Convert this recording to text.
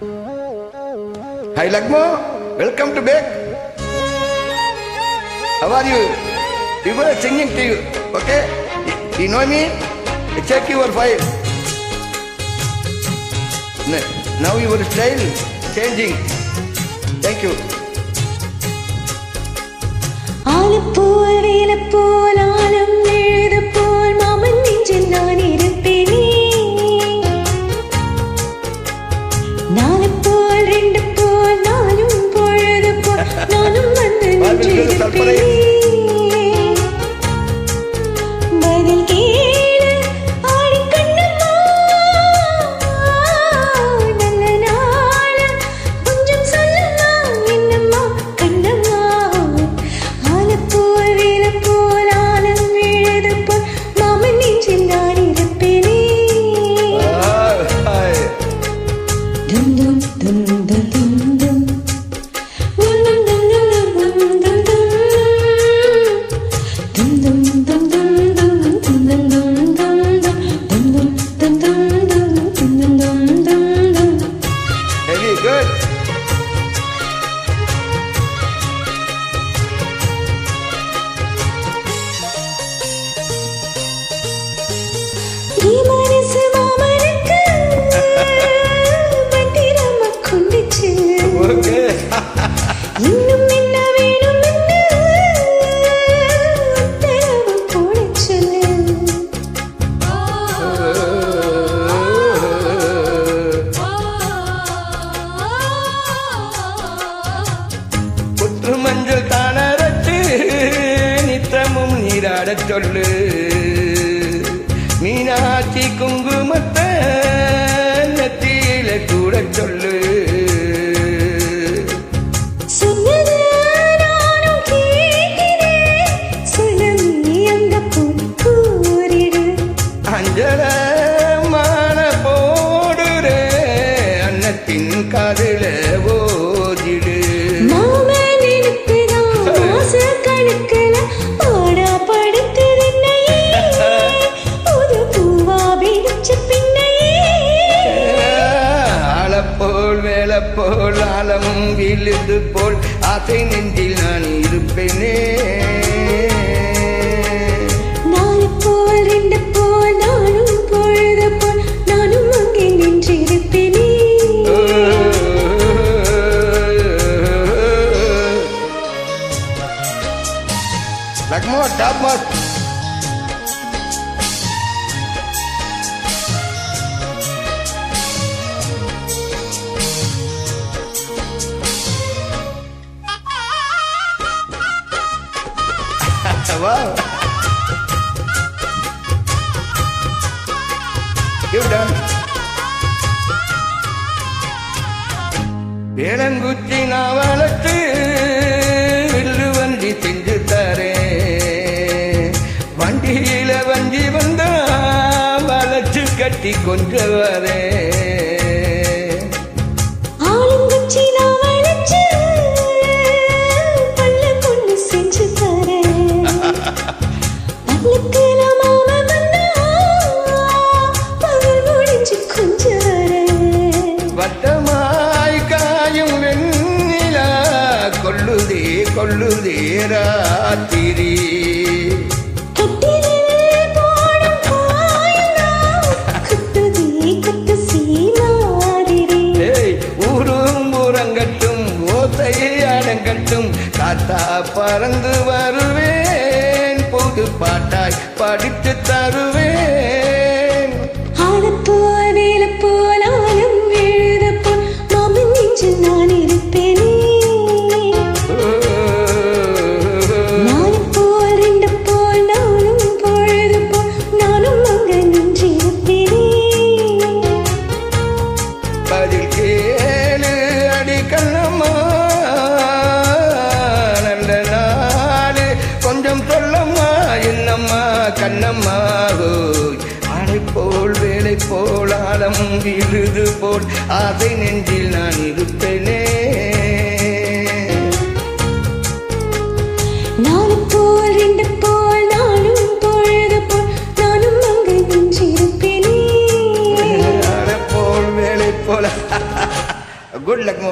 Hi Lagmo, welcome to back. How are you? People are singing to you, okay? You know me? Check your file. Now your style changing. Thank you. ஆலப்போல் வேலப்போல் ஆலம் எழுதப்போல் மாமன் நெஞ்சில் நான் இருப்பேனே. நாலப்போல் ரெண்டு போல் நானும் பொழுது போல் நானும் வந்து நின்றிருப்பேனே. பதில் கேளு ஆடி கண்ணம்மா, நல்ல நாள கொஞ்சம் சொல்லம்மா என்னம்மா கண்ணம்மா. ஆலப்போல் வேலப்போல் ஆலம் எழுதப்போல் மாமன் நெஞ்சில் நான் இருப்பேனே. டும் டும் டும் டும் டும் டும் Very good. ఈ మనసు మామనకు பத்திரமா கொண்டுச்சு. Okay. இன்னும் என்ன வேணும்னு உத்தரவு போடச் சொல்லு. புற்று மஞ்சள் தானரத்து நித்தமும் நீராடச் சொல்லு. மீனாட்சி குங்குமத்தை நெத்தியில கூடச் சொல்லு. சொன்னது நானும் கேட்கிறேன், சொல்ல நீ அந்த பொன் கூறிடு. அஞ்சல மான போடுறே அன்னத்தின் காதுல ஓதிடு. மாமன் நினைப்புதான் மாச கணக்குல பாடா படுத்துது என்னையே. புது பூவா வெடிச்ச பின்னையே. ஆளப்போல் வேலப்போல் ஆலமும் விழுது போல் ஆசை நெஞ்சில் நான் இருப்பேனே. நாலு போல் ரெண்டு போல் நானும் பொழுது போல் நானும் அங்கே நின்றிருப்பேனே. Lagmo, top mark. Wow. You done. வேளங்குச்சி நாவலத்து வில்லு வண்டி செஞ்சு தரேன். வண்டியில வஞ்சி வந்தா வளைச்சு கட்டி கொஞ்ச வரேன். ஆளுங்கட்சி நான் வளைச்சு பல்ல கொண்டு செஞ்சு தரேன். பல்லுக்கு நான் மாமா வந்தா பகல் முடிஞ்சு கொஞ்சம் வரேன். வட்டமாய் காயும் வெண்ணிலா கொள்ளுதே கொள்ளுதே ராத்திரி. கட்டிலே போடும் பாயெல்லாம் குத்துதே குத்து சீமாதிரி. ஏய், ஊரும் ஊரங்கட்டும் ஓசையை அடங்கட்டும் காத்தா பறந்து வருவேன். புது பாட்டாய் படித்து தருவேன். ஆலப்போல் வேலப்போல் ஆலம் எழுதப்போல் மாமன் நெஞ்சில் நான் இருப்பேனே. நாலப்போல் ரெண்டு போல் நானும் பொழுது போல் நானும் அங்கே நின்றிருப்பேனே. பதில் கேளு அடி கண்ணம்மா, நல்ல நாடு கொஞ்சம் சொல்லம்மா என்னம்மா கண்ணம்மா. ஆடை போல் வேலை போல் ஆழம் விழுது போல் ஆசை நெஞ்சில் நான் இருப்பேனே. நாலு போல் ரெண்டு போல் நானும் பொழுது போல் நானும் அங்கே நின்றிருப்பேனே. ஆடை போல் வேலை போல குட் லக்